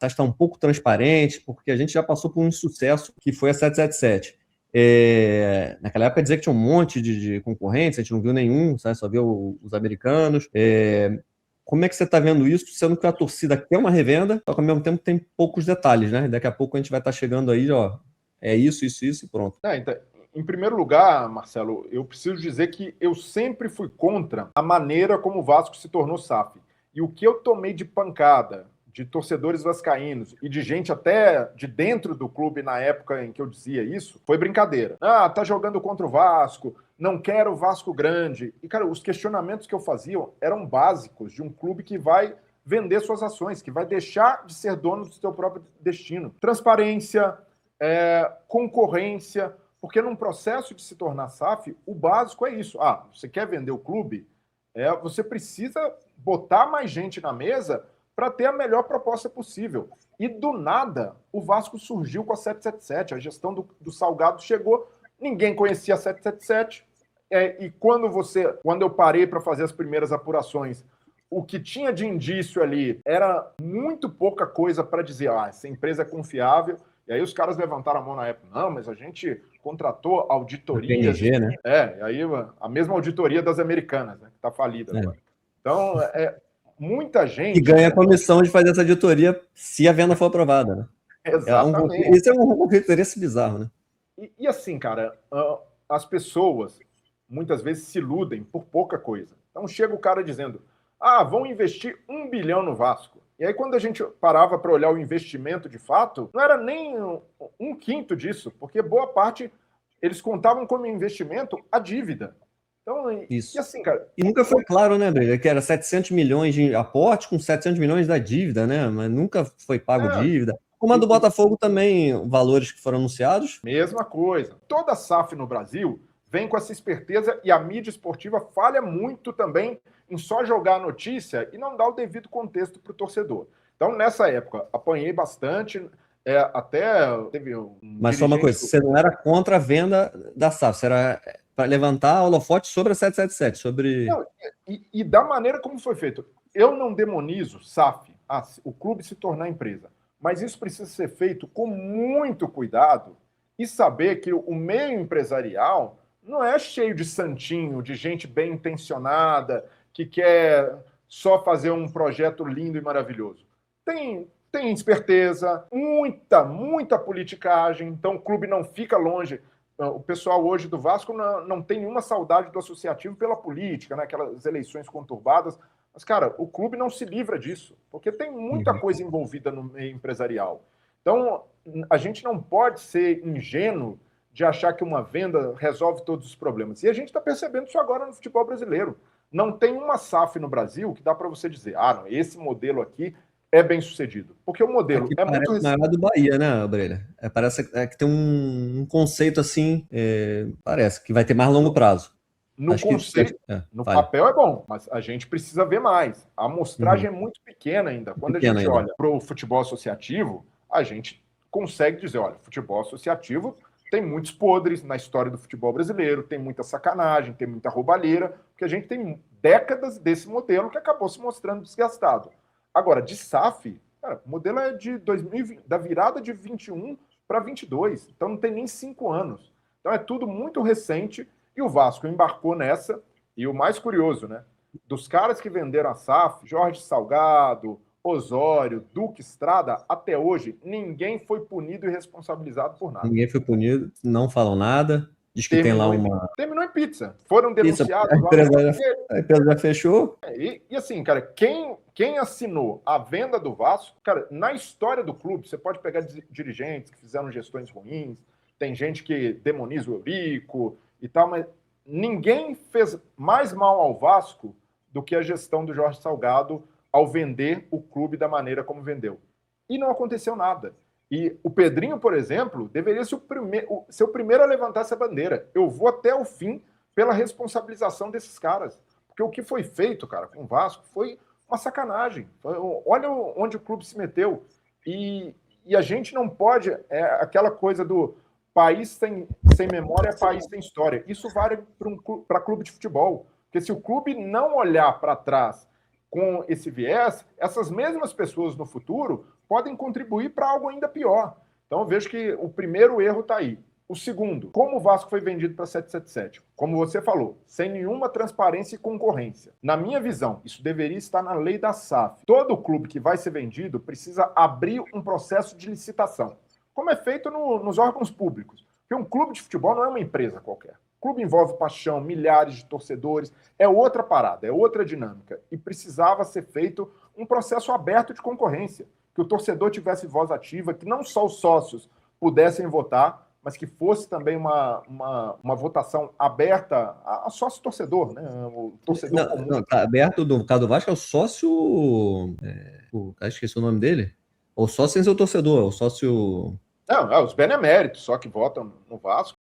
está um pouco transparente, porque a gente já passou por um insucesso que foi a 777. Naquela época dizia que tinha um monte de concorrentes, a gente não viu nenhum, sabe? Só viu os americanos. Como é que você está vendo isso, sendo que a torcida quer uma revenda, só que ao mesmo tempo tem poucos detalhes, né? Daqui a pouco a gente vai estar chegando aí, ó, é isso e pronto. Então, em primeiro lugar, Marcelo, eu preciso dizer que eu sempre fui contra a maneira como o Vasco se tornou SAF. E o que eu tomei de pancada de torcedores vascaínos e de gente até de dentro do clube na época em que eu dizia isso, foi brincadeira. Tá jogando contra o Vasco, não quero o Vasco grande. E, cara, os questionamentos que eu fazia eram básicos de um clube que vai vender suas ações, que vai deixar de ser dono do seu próprio destino. Transparência, concorrência, porque num processo de se tornar SAF, o básico é isso. Você quer vender o clube? Você precisa botar mais gente na mesa para ter a melhor proposta possível. E do nada, o Vasco surgiu com a 777, a gestão do Salgado chegou, ninguém conhecia a 777, e quando eu parei para fazer as primeiras apurações, o que tinha de indício ali era muito pouca coisa para dizer, essa empresa é confiável, e aí os caras levantaram a mão na época, não, mas a gente contratou auditorias. PNG, né? E aí a mesma auditoria das americanas, né, que está falida agora. Então, muita gente... E ganha a comissão de fazer essa auditoria se a venda for aprovada, né? Exatamente. Isso é um conflito de interesse bizarro, né? E assim, cara, as pessoas muitas vezes se iludem por pouca coisa. Então chega o cara dizendo, vão investir 1 bilhão no Vasco. E aí quando a gente parava para olhar o investimento de fato, não era nem um quinto disso, porque boa parte eles contavam como investimento a dívida. Então, isso. E assim, cara... E nunca foi claro, né, Brega, que era 700 milhões de aporte com 700 milhões da dívida, né? Mas nunca foi pago dívida. Como a do Botafogo também, valores que foram anunciados. Mesma coisa. Toda SAF no Brasil vem com essa esperteza e a mídia esportiva falha muito também em só jogar a notícia e não dar o devido contexto para o torcedor. Então, nessa época, apanhei bastante, até teve um... Mas só uma coisa, você não era contra a venda da SAF, você era para levantar holofote sobre a 777, sobre... Não, e da maneira como foi feito. Eu não demonizo SAF, o clube se tornar empresa, mas isso precisa ser feito com muito cuidado e saber que o meio empresarial não é cheio de santinho, de gente bem intencionada, que quer só fazer um projeto lindo e maravilhoso. Tem esperteza, muita politicagem, então o clube não fica longe. O pessoal hoje do Vasco não tem nenhuma saudade do associativo pela política, né? Aquelas eleições conturbadas. Mas, cara, o clube não se livra disso, porque tem muita coisa envolvida no meio empresarial. Então, a gente não pode ser ingênuo de achar que uma venda resolve todos os problemas. E a gente está percebendo isso agora no futebol brasileiro. Não tem uma SAF no Brasil que dá para você dizer, não, esse modelo aqui é bem sucedido. Porque o modelo é muito recente. Maior do Bahia, né, Breira? Parece que tem um conceito assim, parece que vai ter mais longo prazo. No conceito, no papel é bom, mas a gente precisa ver mais. A amostragem é muito pequena ainda. Quando a gente olha para o futebol associativo, a gente consegue dizer, olha, futebol associativo tem muitos podres na história do futebol brasileiro, tem muita sacanagem, tem muita roubalheira, porque a gente tem décadas desse modelo que acabou se mostrando desgastado. Agora, de SAF, cara, o modelo é de 2020, da virada de 21 para 22, então não tem nem 5 anos. Então é tudo muito recente e o Vasco embarcou nessa. E o mais curioso, né? Dos caras que venderam a SAF, Jorge Salgado, Osório, Duque Estrada, até hoje, ninguém foi punido e responsabilizado por nada. Ninguém foi punido, não falam nada. Diz que tem lá uma... Terminou em pizza. Foram denunciados. A empresa já fechou. E assim, cara, quem assinou a venda do Vasco, cara, na história do clube, você pode pegar dirigentes que fizeram gestões ruins, tem gente que demoniza o Eurico e tal, mas ninguém fez mais mal ao Vasco do que a gestão do Jorge Salgado ao vender o clube da maneira como vendeu. E não aconteceu nada. E o Pedrinho, por exemplo, deveria ser o primeiro a levantar essa bandeira. Eu vou até o fim pela responsabilização desses caras. Porque o que foi feito, cara, com o Vasco foi uma sacanagem. Olha onde o clube se meteu. E a gente não pode... aquela coisa do país sem memória, país sem história. Isso vale para clube de futebol. Porque se o clube não olhar para trás com esse viés, essas mesmas pessoas no futuro podem contribuir para algo ainda pior. Então eu vejo que o primeiro erro está aí. O segundo, como o Vasco foi vendido para 777? Como você falou, sem nenhuma transparência e concorrência. Na minha visão, isso deveria estar na lei da SAF. Todo clube que vai ser vendido precisa abrir um processo de licitação, como é feito nos órgãos públicos. Porque um clube de futebol não é uma empresa qualquer. O clube envolve paixão, milhares de torcedores, é outra parada, é outra dinâmica. E precisava ser feito um processo aberto de concorrência, que o torcedor tivesse voz ativa, que não só os sócios pudessem votar, mas que fosse também uma votação aberta a sócio-torcedor, né? O torcedor comum. Não, tá aberto, no caso do Vasco, é o sócio... esqueci o nome dele. O sócio sem ser o torcedor, o sócio... Não, os beneméritos só que votam no Vasco.